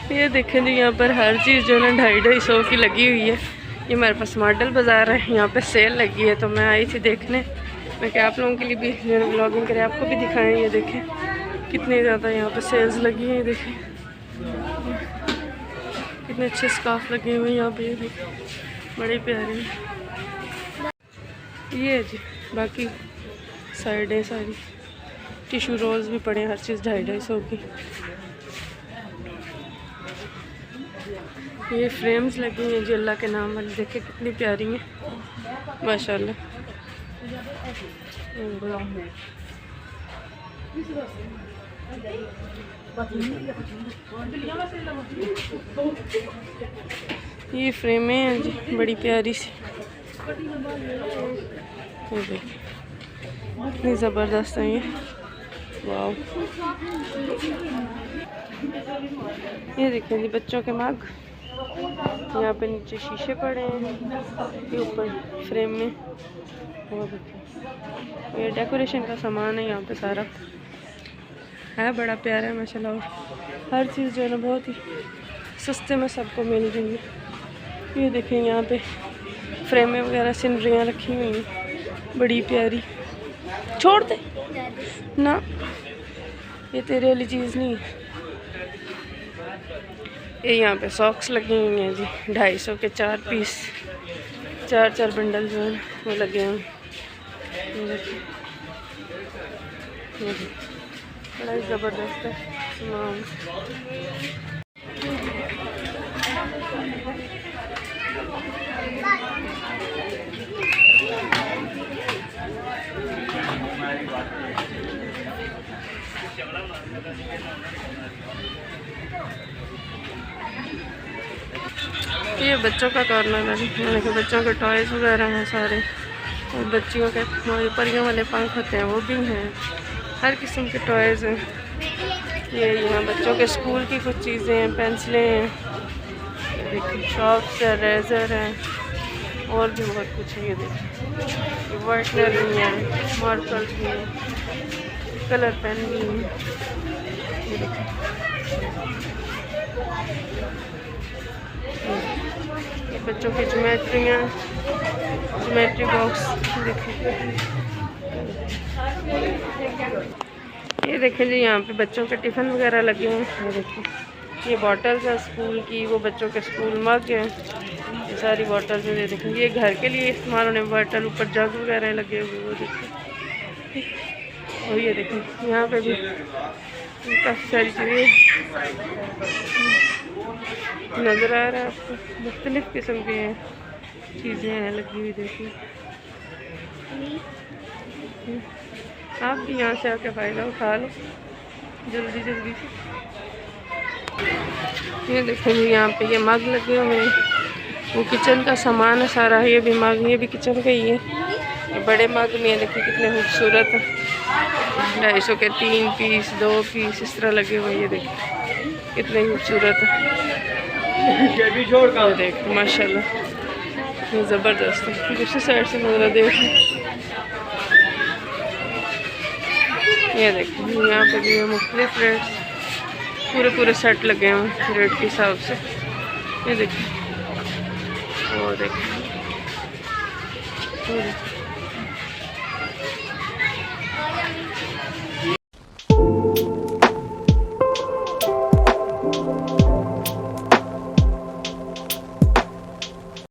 ये देखें जी, यहाँ पर हर चीज़ जो है ना 250-250 की लगी हुई है। ये हमारे पास मॉडल बाज़ार है, यहाँ पे सेल लगी है तो मैं आई थी देखने। मैं क्या आप लोगों के लिए भी जो व्लॉगिंग करें, आपको भी दिखाएं। ये देखें कितनी ज़्यादा यहाँ पे सेल्स लगी हैं। ये देखें कितने अच्छे स्कार्फ लगे हुए हैं यहाँ पे। ये देखें बड़ी प्यारी ये है जी। बाकी साइडें सारी टिशू रोल्स भी पड़े हैं, हर चीज़ 250-250 की। ये फ्रेम्स लगी हैं जी अल्लाह के नाम वाली, देखे कितनी प्यारी हैं माशाल्लाह। ये फ्रेमें हैं जी बड़ी प्यारी सी, ये देखिए कितनी ज़बरदस्त है ये। वाह, ये देखिए जी बच्चों के मग, यहाँ पे नीचे शीशे पड़े हैं, ये ऊपर फ्रेम में। वो देखिए ये डेकोरेशन का सामान है, यहाँ पे सारा है, बड़ा प्यारा है माशाल्लाह। और हर चीज़ जो है ना बहुत ही सस्ते में सबको मिल रही है। ये देखें यहाँ पे फ्रेमें वगैरह सिनरियाँ रखी हुई हैं बड़ी प्यारी। छोड़ दे ना, ये तेरे वाली चीज़ नहीं है। ये यहाँ पे सॉक्स लगी हुई हैं जी 250 के 4 पीस, 4 बंडल जो है वो लगे हैं। बड़ा ही ज़बरदस्त है सामान। ये बच्चों का कॉर्नर है, देखो बच्चों के टॉयज़ वगैरह हैं सारे, और बच्चियों के परियों वाले पंख होते हैं वो भी हैं, हर किस्म के टॉयज़ हैं। ये यहाँ बच्चों के स्कूल की कुछ चीज़ें हैं, पेंसिलें हैं, देखिए शॉप्स है, रेज़र है, और भी बहुत कुछ है। ये देखिए वाइटनर भी है, मार्कर्स भी हैं, कलर पेन भी हैं। ये देखिए ये बच्चों की ज्योमेट्रियाँ, ज्योमेट्री बॉक्स देखिए। ये देखें जी यहाँ पे बच्चों के टिफ़िन वगैरह लगे हैं। ये देखिए ये बॉटल्स है स्कूल की, वो बच्चों के स्कूल मग हैं, ये सारी बॉटल्स हैं। ये देखिए ये घर के लिए इस्तेमाल होने बॉटल, ऊपर जग वगैरह लगे हुए, वो देखिए। और ये देखिए यहाँ पे भी काफ़ी सारी चीज़ें नज़र आ रहा है आपको, मुख्तलिफ़ किस्म की चीज़ें हैं लगी हुई। देखिए आप भी यहाँ से आके फ़ायदा उठा लो जल्दी जल्दी से। ये देखेंगे यहाँ पे ये मग लगे हुए हैं, वो किचन का सामान है सारा। ये भी मग, ये भी किचन का ही है। ये बड़े मग में देखिए कितने खूबसूरत है, 250 के 3 पीस 2 पीस इस तरह लगे हुए। ये देखिए कितने खूबसूरत है, देख माशाल्लाह ये ज़बरदस्त है। दूसरी साइड से नज़र देखिए, ये देखिए यहाँ पे भी मुख्तलिफ रेट्स, पूरे सेट लगे हैं रेट के हिसाब से। ये देखिए वो देखिए